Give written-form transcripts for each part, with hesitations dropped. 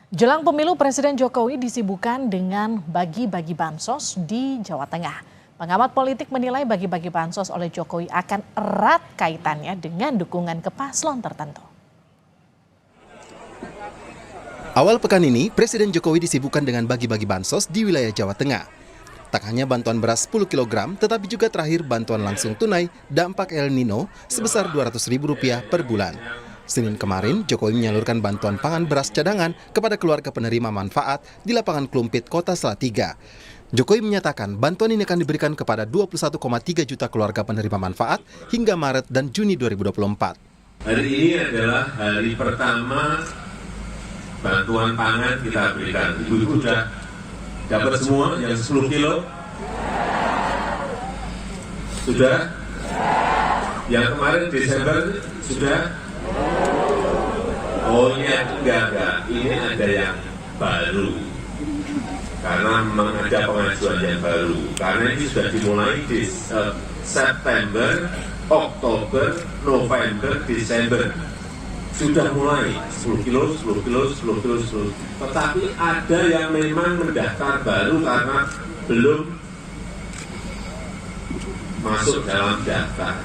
Jelang pemilu, Presiden Jokowi disibukkan dengan bagi-bagi bansos di Jawa Tengah. Pengamat politik menilai bagi-bagi bansos oleh Jokowi akan erat kaitannya dengan dukungan ke paslon tertentu. Awal pekan ini, Presiden Jokowi disibukkan dengan bagi-bagi bansos di wilayah Jawa Tengah. Tak hanya bantuan beras 10 kg, tetapi juga terakhir bantuan langsung tunai dampak El Nino sebesar Rp200.000 per bulan. Senin kemarin, Jokowi menyalurkan bantuan pangan beras cadangan kepada keluarga penerima manfaat di lapangan Klumpit, Kota Salatiga. Jokowi menyatakan bantuan ini akan diberikan kepada 21,3 juta keluarga penerima manfaat hingga Maret dan Juni 2024. Hari ini adalah hari pertama bantuan pangan kita berikan. Ibu-ibu sudah dapat semua yang 10 kilo? Sudah? Yang kemarin Desember sudah? Oh ini enggak. Ini ada yang baru. Karena memang ada pengajuan yang baru. Karena ini sudah dimulai di September, Oktober, November, Desember. Sudah mulai 10 kilo. Tetapi ada yang memang mendaftar baru karena belum masuk dalam daftar.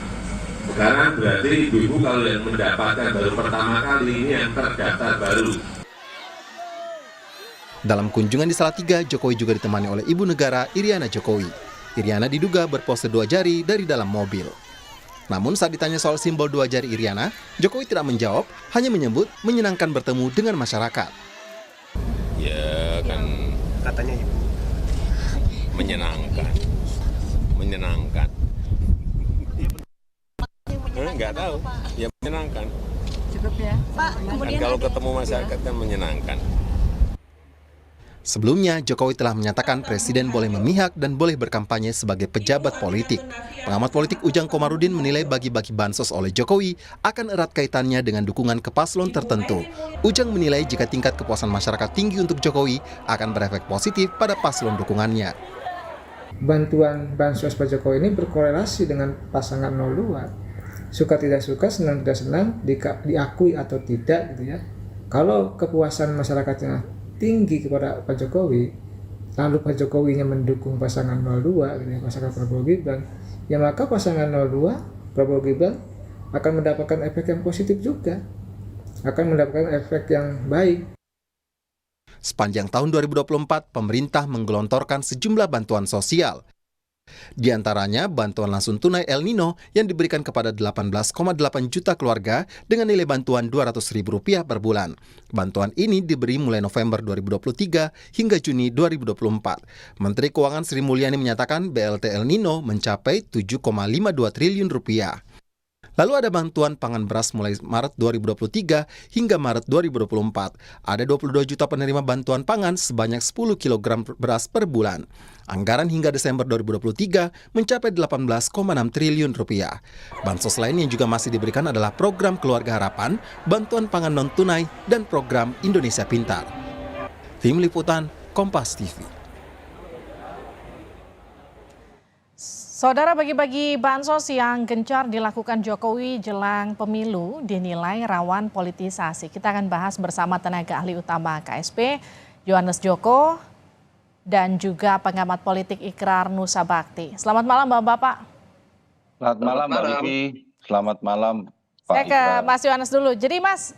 Sekarang berarti ibu-ibu kalau yang mendapatkan baru pertama kali ini yang terdaftar baru. Dalam kunjungan di Salatiga, Jokowi juga ditemani oleh Ibu Negara Iriana Jokowi. Iriana diduga berpose 2 jari dari dalam mobil. Namun saat ditanya soal simbol 2 jari Iriana, Jokowi tidak menjawab, hanya menyebut menyenangkan bertemu dengan masyarakat. Ya kan Katanya Ibu. menyenangkan. Nggak tahu, ya menyenangkan. Cukup ya, Pak. Kan kalau ketemu masyarakat kan menyenangkan. Sebelumnya, Jokowi telah menyatakan Presiden boleh memihak dan boleh berkampanye sebagai pejabat politik. Pengamat politik Ujang Komarudin menilai bagi-bagi bansos oleh Jokowi akan erat kaitannya dengan dukungan ke paslon tertentu. Ujang menilai jika tingkat kepuasan masyarakat tinggi untuk Jokowi akan berefek positif pada paslon dukungannya. Bantuan bansos Pak Jokowi ini berkorelasi dengan pasangan 02. Suka tidak suka, senang tidak senang, diakui atau tidak gitu ya. Kalau kepuasan masyarakatnya tinggi kepada Pak Jokowi, lalu Pak Jokowinya mendukung pasangan 02 gitu ya, pasangan Prabowo Gibran, ya maka pasangan 02 Prabowo Gibran akan mendapatkan efek yang positif juga, akan mendapatkan efek yang baik. Sepanjang tahun 2024, pemerintah menggelontorkan sejumlah bantuan sosial. Di antaranya bantuan langsung tunai El Nino yang diberikan kepada 18,8 juta keluarga dengan nilai bantuan Rp200.000 per bulan. Bantuan ini diberi mulai November 2023 hingga Juni 2024. Menteri Keuangan Sri Mulyani menyatakan BLT El Nino mencapai Rp7,52 triliun. Lalu ada bantuan pangan beras mulai Maret 2023 hingga Maret 2024. Ada 22 juta penerima bantuan pangan sebanyak 10 kg beras per bulan. Anggaran hingga Desember 2023 mencapai Rp18,6 triliun. Bansos lain yang juga masih diberikan adalah program Keluarga Harapan, bantuan pangan non-tunai, dan program Indonesia Pintar. Tim Liputan, Kompas TV. Saudara, bagi-bagi bansos yang gencar dilakukan Jokowi jelang pemilu dinilai rawan politisasi. Kita akan bahas bersama tenaga ahli utama KSP, Yohanes Joko, dan juga pengamat politik Ikrar Nusa Bakti. Selamat malam Bapak-Bapak. Selamat malam Mbak Vivi, selamat malam Pak Saya ke Ikrar. Mas Yohanes dulu. Jadi Mas,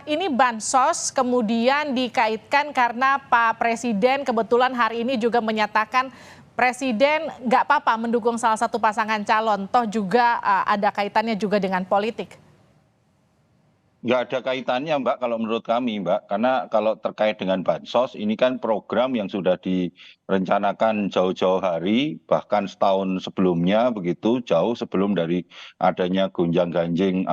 ini bansos kemudian dikaitkan karena Pak Presiden kebetulan hari ini juga menyatakan Presiden nggak apa-apa mendukung salah satu pasangan calon, toh juga ada kaitannya juga dengan politik. Nggak ada kaitannya Mbak kalau menurut kami Mbak, karena kalau terkait dengan bansos ini kan program yang sudah direncanakan jauh-jauh hari, bahkan setahun sebelumnya begitu, jauh sebelum dari adanya gonjang-ganjing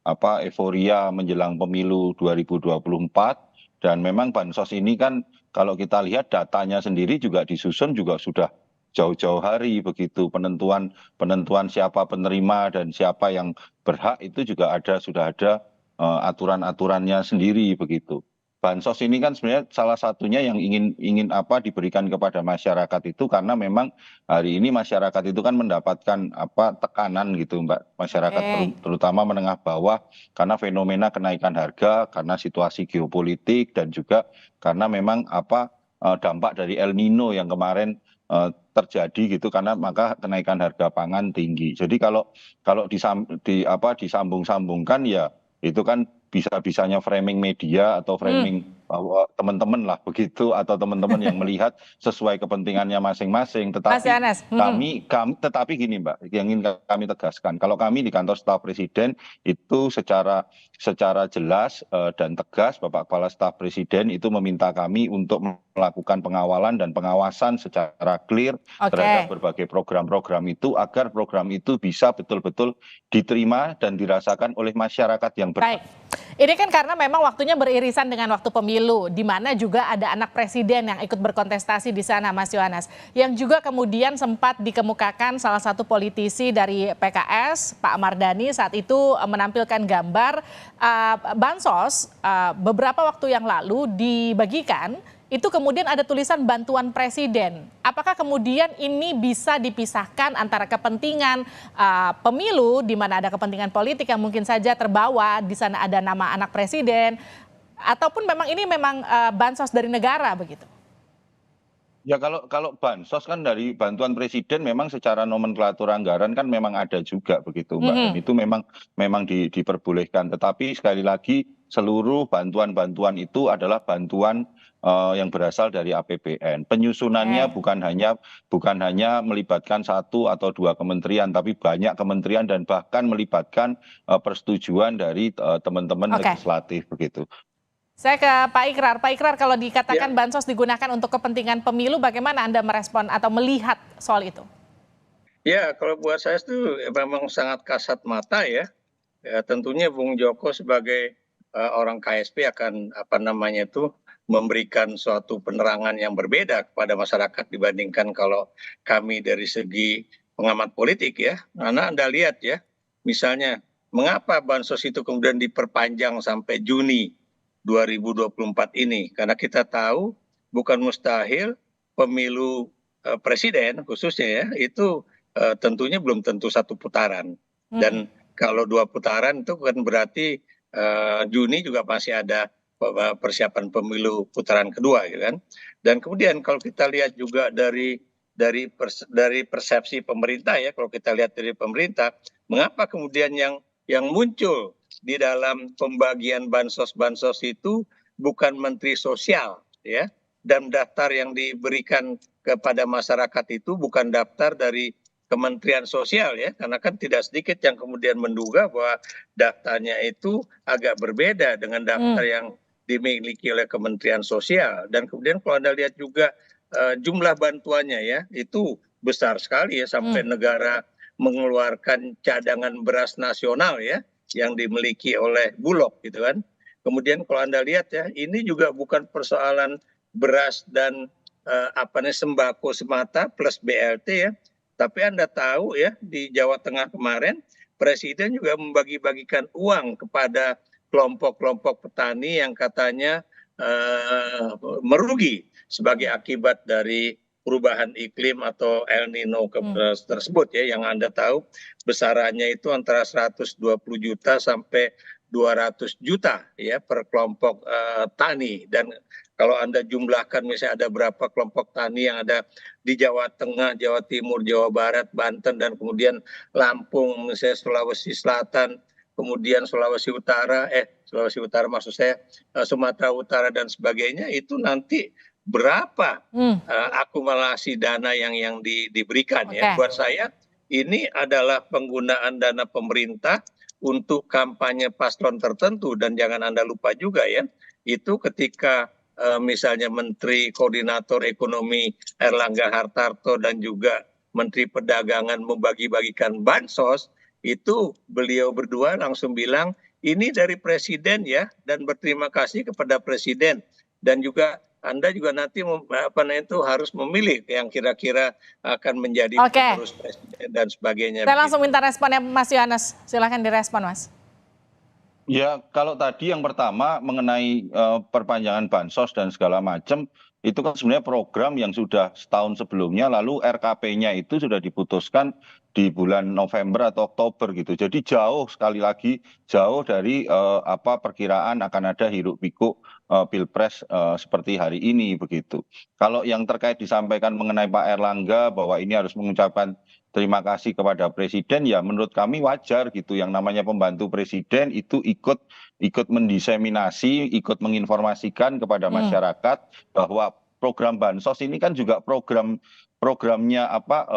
euforia menjelang pemilu 2024. Dan memang bansos ini kan kalau kita lihat datanya sendiri juga disusun juga sudah jauh-jauh hari begitu, penentuan siapa penerima dan siapa yang berhak itu juga sudah ada aturan-aturannya sendiri begitu. bansos ini kan sebenarnya salah satunya yang ingin apa diberikan kepada masyarakat itu karena memang hari ini masyarakat itu kan mendapatkan apa tekanan gitu Mbak, masyarakat Oke. terutama menengah bawah karena fenomena kenaikan harga, karena situasi geopolitik dan juga karena memang apa dampak dari El Nino yang kemarin terjadi gitu karena maka kenaikan harga pangan tinggi. Jadi kalau disambung-sambungkan ya itu kan bisa-bisanya framing media atau framing bahwa teman-teman lah begitu atau teman-teman yang melihat sesuai kepentingannya masing-masing. Mas Tetapi Yohanes. tetapi gini Mbak, yang ingin kami tegaskan, kalau kami di kantor staf presiden itu secara jelas dan tegas Bapak Kepala Staf Presiden itu meminta kami untuk melakukan pengawalan dan pengawasan secara clear terhadap Oke. berbagai program-program itu agar program itu bisa betul-betul diterima dan dirasakan oleh masyarakat yang berhak. Baik. Ini kan karena memang waktunya beririsan dengan waktu pemilu, di mana juga ada anak presiden yang ikut berkontestasi di sana, Mas Yohanes. Yang juga kemudian sempat dikemukakan salah satu politisi dari PKS, Pak Mardhani, saat itu menampilkan gambar bansos beberapa waktu yang lalu dibagikan. Itu kemudian ada tulisan bantuan presiden. Apakah kemudian ini bisa dipisahkan antara kepentingan pemilu, di mana ada kepentingan politik yang mungkin saja terbawa, di sana ada nama anak presiden, ataupun memang ini memang bansos dari negara begitu? Ya kalau bansos kan dari bantuan presiden memang secara nomenklatur anggaran kan memang ada juga begitu Mbak, dan itu memang diperbolehkan. Tetapi sekali lagi seluruh bantuan-bantuan itu adalah bantuan yang berasal dari APBN. Penyusunannya bukan hanya melibatkan satu atau dua kementerian, tapi banyak kementerian dan bahkan melibatkan persetujuan dari teman-teman legislatif begitu. Saya ke Pak Ikrar. Pak Ikrar, kalau dikatakan bansos digunakan untuk kepentingan pemilu, bagaimana Anda merespon atau melihat soal itu? Ya, kalau buat saya itu memang sangat kasat mata ya. Tentunya Bung Joko sebagai orang KSP akan memberikan suatu penerangan yang berbeda kepada masyarakat dibandingkan kalau kami dari segi pengamat politik ya. Karena Anda lihat ya, misalnya mengapa bansos itu kemudian diperpanjang sampai Juni 2024 ini? Karena kita tahu bukan mustahil pemilu presiden khususnya ya, itu tentunya belum tentu satu putaran. Dan kalau 2 putaran itu kan berarti Juni juga masih ada persiapan pemilu putaran kedua gitu kan. Dan kemudian kalau kita lihat juga dari persepsi pemerintah ya, kalau kita lihat dari pemerintah, mengapa kemudian yang muncul di dalam pembagian bansos-bansos itu bukan Menteri Sosial ya, dan daftar yang diberikan kepada masyarakat itu bukan daftar dari Kementerian Sosial ya, karena kan tidak sedikit yang kemudian menduga bahwa daftarnya itu agak berbeda dengan daftar yang dimiliki oleh Kementerian Sosial. Dan kemudian kalau Anda lihat juga jumlah bantuannya ya, itu besar sekali ya, sampai negara mengeluarkan cadangan beras nasional ya, yang dimiliki oleh Bulog gitu kan. Kemudian kalau Anda lihat ya, ini juga bukan persoalan beras dan sembako semata plus BLT ya, tapi Anda tahu ya, di Jawa Tengah kemarin Presiden juga membagi-bagikan uang kepada kelompok-kelompok petani yang katanya merugi sebagai akibat dari perubahan iklim atau El Nino tersebut ya, yang Anda tahu besarannya itu antara 120 juta sampai 200 juta ya per kelompok tani. Dan kalau Anda jumlahkan misalnya ada berapa kelompok tani yang ada di Jawa Tengah, Jawa Timur, Jawa Barat, Banten, dan kemudian Lampung, misalnya Sulawesi Selatan, kemudian Sulawesi Utara maksud saya, Sumatera Utara dan sebagainya, itu nanti berapa akumulasi dana yang diberikan ya. Buat saya ini adalah penggunaan dana pemerintah untuk kampanye paslon tertentu. Dan jangan Anda lupa juga ya, itu ketika misalnya Menteri Koordinator Ekonomi Erlangga Hartarto dan juga Menteri Perdagangan membagi-bagikan bansos, itu beliau berdua langsung bilang ini dari Presiden ya, dan berterima kasih kepada Presiden. Dan juga Anda juga nanti harus memilih yang kira-kira akan menjadi penerus Presiden dan sebagainya. Saya langsung minta responnya Mas Yohanes, silahkan direspon Mas. Ya, kalau tadi yang pertama mengenai perpanjangan bansos dan segala macam, itu kan sebenarnya program yang sudah setahun sebelumnya, lalu RKP-nya itu sudah diputuskan di bulan November atau Oktober gitu. Jadi jauh sekali lagi, jauh dari apa perkiraan akan ada hiruk pikuk pilpres seperti hari ini begitu. Kalau yang terkait disampaikan mengenai Pak Erlangga bahwa ini harus mengucapkan terima kasih kepada presiden, ya menurut kami wajar gitu. Yang namanya pembantu presiden itu ikut mendiseminasi, ikut menginformasikan kepada masyarakat bahwa program bansos ini kan juga programnya apa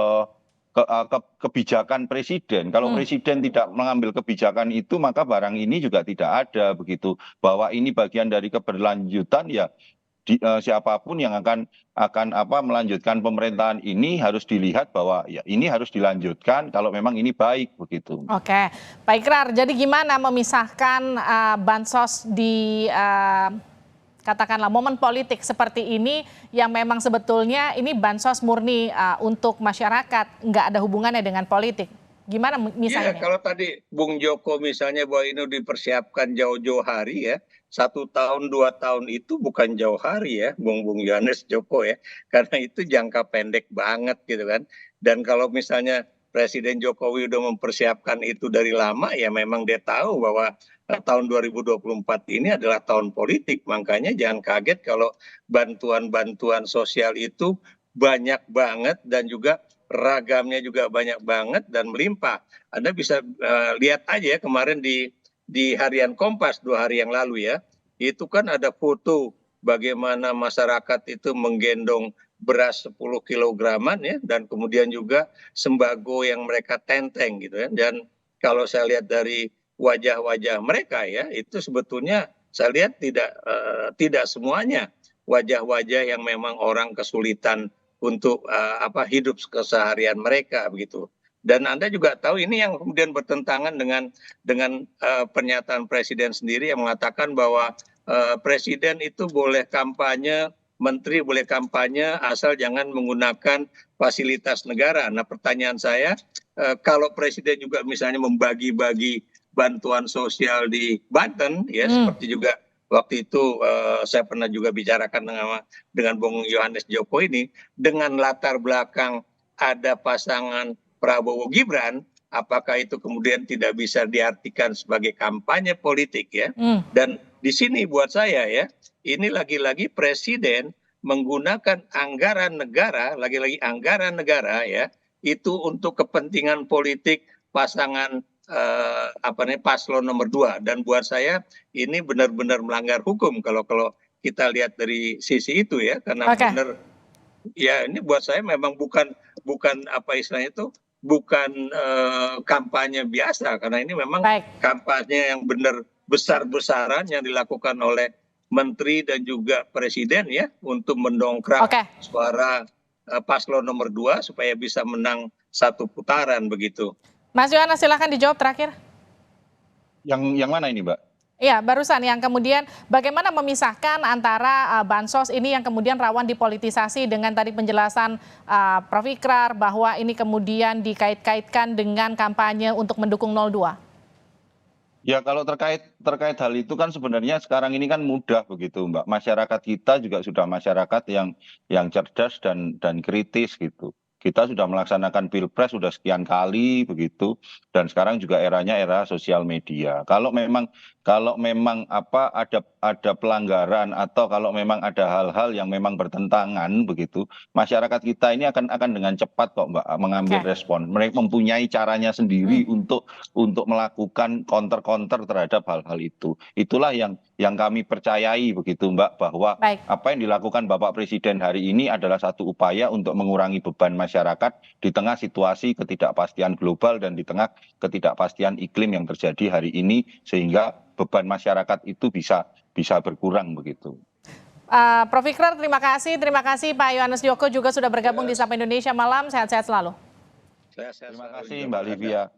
kebijakan presiden. Kalau presiden tidak mengambil kebijakan itu, maka barang ini juga tidak ada begitu. Bahwa ini bagian dari keberlanjutan, ya siapapun yang akan apa melanjutkan pemerintahan ini harus dilihat bahwa ya ini harus dilanjutkan kalau memang ini baik begitu. Oke, Pak Ikrar, jadi gimana memisahkan bansos di katakanlah momen politik seperti ini yang memang sebetulnya ini bansos murni untuk masyarakat, nggak ada hubungannya dengan politik. Gimana misalnya? Iya, kalau tadi Bung Joko misalnya bahwa ini dipersiapkan jauh-jauh hari ya, 1 tahun 2 tahun itu bukan jauh hari ya, Bung Yohanes Joko ya, karena itu jangka pendek banget gitu kan. Dan kalau misalnya Presiden Jokowi udah mempersiapkan itu dari lama, ya memang dia tahu bahwa tahun 2024 ini adalah tahun politik, makanya jangan kaget kalau bantuan-bantuan sosial itu banyak banget dan juga ragamnya juga banyak banget dan melimpah. Anda bisa lihat aja ya kemarin di harian Kompas 2 hari yang lalu ya, itu kan ada foto bagaimana masyarakat itu menggendong beras 10 kilograman ya, dan kemudian juga sembako yang mereka tenteng gitu ya. Dan kalau saya lihat dari wajah-wajah mereka ya, itu sebetulnya saya lihat tidak semuanya wajah-wajah yang memang orang kesulitan untuk hidup keseharian mereka begitu. Dan Anda juga tahu ini yang kemudian bertentangan dengan pernyataan presiden sendiri yang mengatakan bahwa presiden itu boleh kampanye, menteri boleh kampanye asal jangan menggunakan fasilitas negara. Nah, pertanyaan saya, kalau presiden juga misalnya membagi-bagi bantuan sosial di Banten ya, seperti juga waktu itu saya pernah juga bicarakan dengan Bung Yohanes Joko ini, dengan latar belakang ada pasangan Prabowo Gibran, apakah itu kemudian tidak bisa diartikan sebagai kampanye politik ya? Dan di sini buat saya ya, ini lagi-lagi presiden menggunakan anggaran negara, lagi-lagi anggaran negara ya, itu untuk kepentingan politik pasangan paslon nomor 2. Dan buat saya ini benar-benar melanggar hukum kalau kita lihat dari sisi itu ya, karena benar ya, ini buat saya memang bukan apa istilahnya itu, bukan kampanye biasa, karena ini memang kampanye yang benar besar-besaran yang dilakukan oleh menteri dan juga presiden ya, untuk mendongkrak suara paslon nomor 2 supaya bisa menang 1 putaran begitu. Mas Yohanes, silakan dijawab terakhir. Yang mana ini, Mbak? Iya, barusan yang kemudian bagaimana memisahkan antara bansos ini yang kemudian rawan dipolitisasi dengan tadi penjelasan Prof. Ikrar bahwa ini kemudian dikait-kaitkan dengan kampanye untuk mendukung 02. Ya, kalau terkait hal itu kan sebenarnya sekarang ini kan mudah begitu, Mbak. Masyarakat kita juga sudah masyarakat yang cerdas dan kritis gitu. Kita sudah melaksanakan pilpres sudah sekian kali begitu, dan sekarang juga eranya era sosial media. Kalau memang ada pelanggaran atau kalau memang ada hal-hal yang memang bertentangan begitu, masyarakat kita ini akan dengan cepat kok, Mbak, mengambil respon. Mereka mempunyai caranya sendiri untuk melakukan counter terhadap hal-hal itu. Itulah yang kami percayai begitu, Mbak, bahwa apa yang dilakukan Bapak Presiden hari ini adalah satu upaya untuk mengurangi beban masyarakat di tengah situasi ketidakpastian global dan di tengah ketidakpastian iklim yang terjadi hari ini, sehingga beban masyarakat itu bisa berkurang begitu. Prof. Ikrar, terima kasih Pak Yohanes Joko juga sudah bergabung di Sapa Indonesia Malam. Sehat-sehat selalu. Terima kasih Mbak Livia.